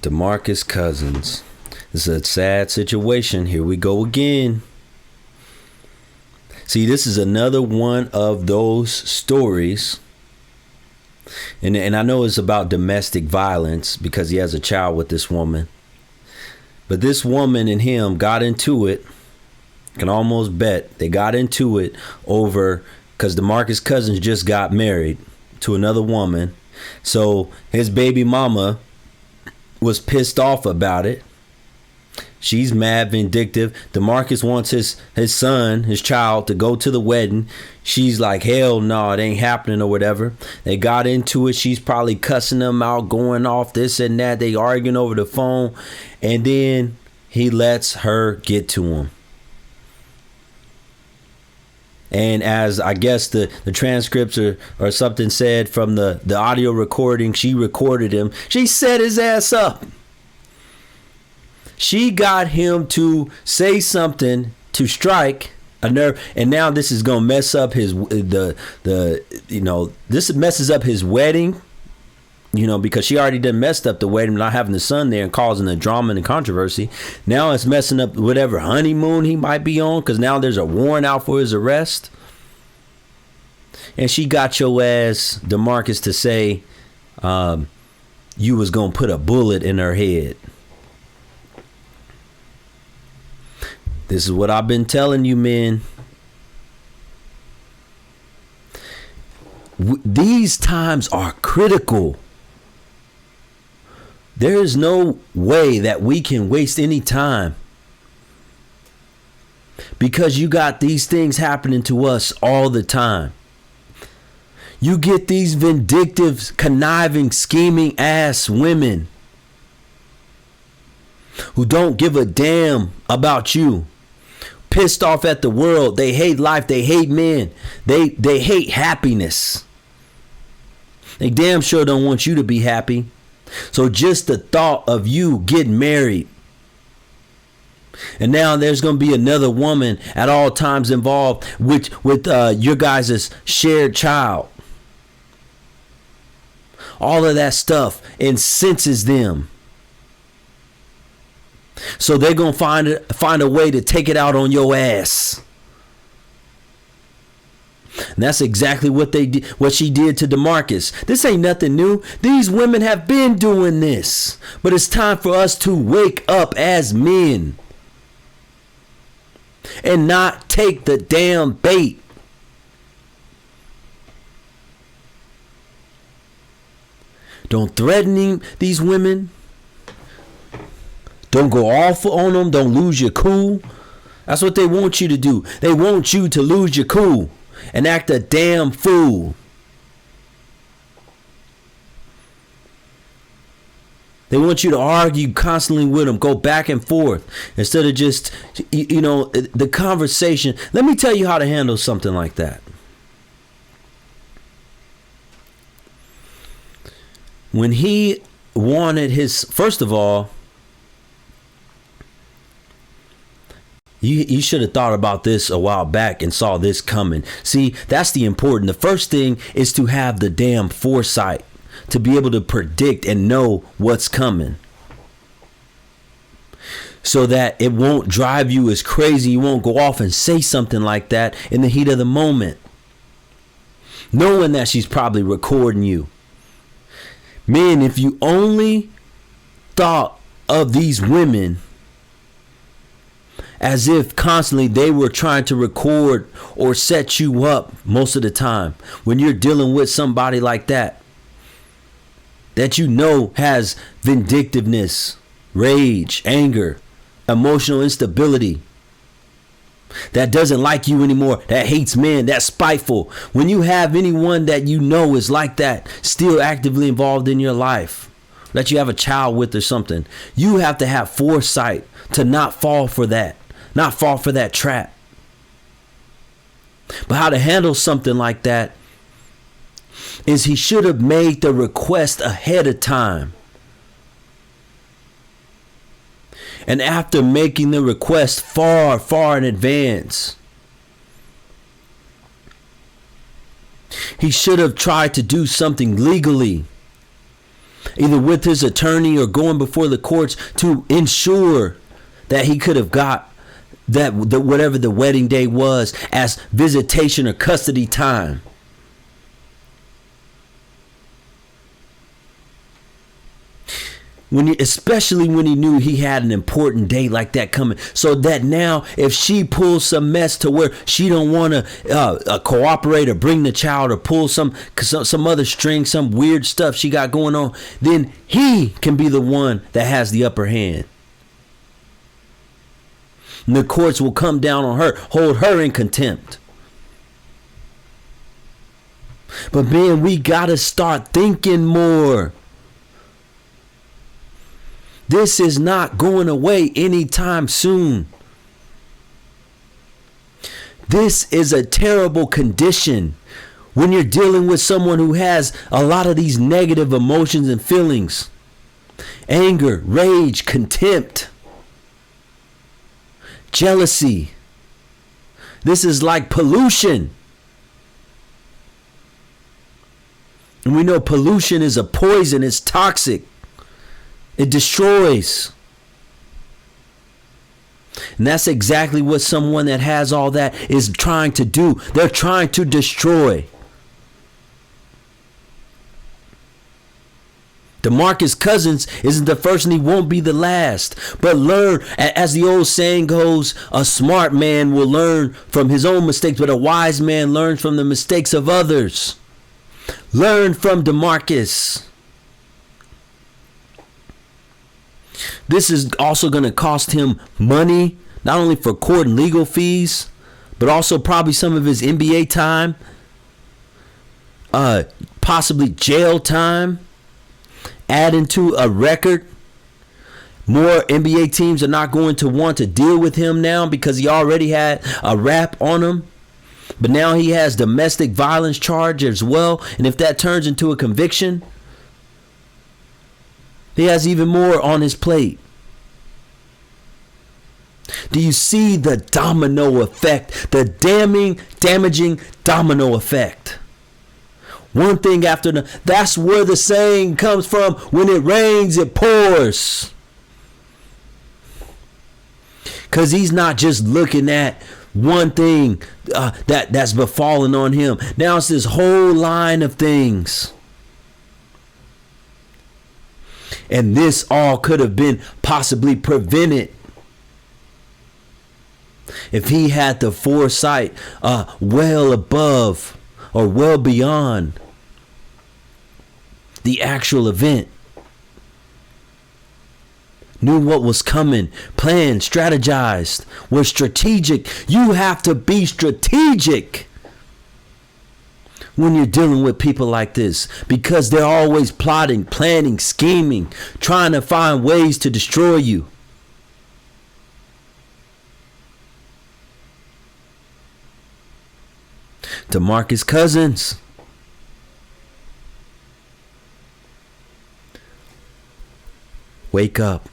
DeMarcus Cousins. This is a sad situation. Here we go again. See, this is another one of those stories. And I know it's about domestic violence because he has a child with this woman. But this woman and him got into it. Can almost bet they got into it over because DeMarcus Cousins just got married to another woman. So his baby mama was pissed off about it. She's mad, vindictive. DeMarcus wants his son, his child, to go to the wedding. She's like, hell no, it ain't happening or whatever. They got into it. She's probably cussing them out, going off this and that. They arguing over the phone. And then he lets her get to him. And as I guess the transcripts or something said from the audio recording, she recorded him. She set his ass up. She got him to say something to strike a nerve, and now this is gonna mess up his this messes up his wedding, because she already done messed up the wedding, not having the son there and causing the drama and the controversy. Now it's messing up whatever honeymoon he might be on, because now there's a warrant out for his arrest. And she got your ass, DeMarcus, to say you was gonna put a bullet in her head. This is what I've been telling you, men. These times are critical. There is no way that we can waste any time, because you got these things happening to us all the time. You get these vindictive, conniving, scheming ass women who don't give a damn about you. Pissed off at the world. They hate life. They hate men. They hate happiness. They damn sure don't want you to be happy. So just the thought of you getting married, and now there's going to be another woman at all times involved with your guys' shared child. All of that stuff incenses them. So they're going to find a way to take it out on your ass. And that's exactly what she did to DeMarcus. This ain't nothing new. These women have been doing this. But it's time for us to wake up as men and not take the damn bait. Don't threaten these women. Don't go off on them. Don't lose your cool. That's what they want you to do. They want you to lose your cool and act a damn fool. They want you to argue constantly with them, go back and forth instead of just, the conversation. Let me tell you how to handle something like that. When he wanted first of all, You should have thought about this a while back and saw this coming. See, that's the important. The first thing is to have the damn foresight to be able to predict and know what's coming, so that it won't drive you as crazy. You won't go off and say something like that in the heat of the moment, knowing that she's probably recording you. Man, if you only thought of these women as if constantly they were trying to record or set you up most of the time, when you're dealing with somebody like that has vindictiveness, rage, anger, emotional instability, that doesn't like you anymore, that hates men, that's spiteful. When you have anyone that is like that still actively involved in your life, that you have a child with or something, you have to have foresight to not fall for that. Not fall for that trap. But how to handle something like that is he should have made the request ahead of time. And after making the request far, far in advance, he should have tried to do something legally either with his attorney or going before the courts to ensure that he could have got whatever the wedding day was as visitation or custody time. Especially when he knew he had an important day like that coming, so that now if she pulls some mess to where she don't want to cooperate or bring the child or pull some other string, some weird stuff she got going on, then he can be the one that has the upper hand. And the courts will come down on her, hold her in contempt. But man, we gotta start thinking more. This is not going away anytime soon. This is a terrible condition when you're dealing with someone who has a lot of these negative emotions and feelings. Anger, rage, contempt, jealousy. This is like pollution. And we know pollution is a poison, it's toxic. It destroys. And that's exactly what someone that has all that is trying to do. They're trying to destroy. DeMarcus Cousins isn't the first and he won't be the last. But learn, as the old saying goes, a smart man will learn from his own mistakes, but a wise man learns from the mistakes of others. Learn from DeMarcus. This is also going to cost him money, not only for court and legal fees, but also probably some of his NBA time, possibly jail time, adding to a record. More NBA teams are not going to want to deal with him now because he already had a rap on him. But now he has domestic violence charge as well. And if that turns into a conviction, he has even more on his plate. Do you see the domino effect? The damaging domino effect. One thing after another. That's where the saying comes from. When it rains, it pours. Because he's not just looking at one thing that's befallen on him. Now it's this whole line of things. And this all could have been possibly prevented if he had the foresight well above or well beyond the actual event. Knew what was coming, planned, strategized, was strategic. You have to be strategic when you're dealing with people like this, because they're always plotting, planning, scheming, trying to find ways to destroy you. DeMarcus Cousins. Wake up.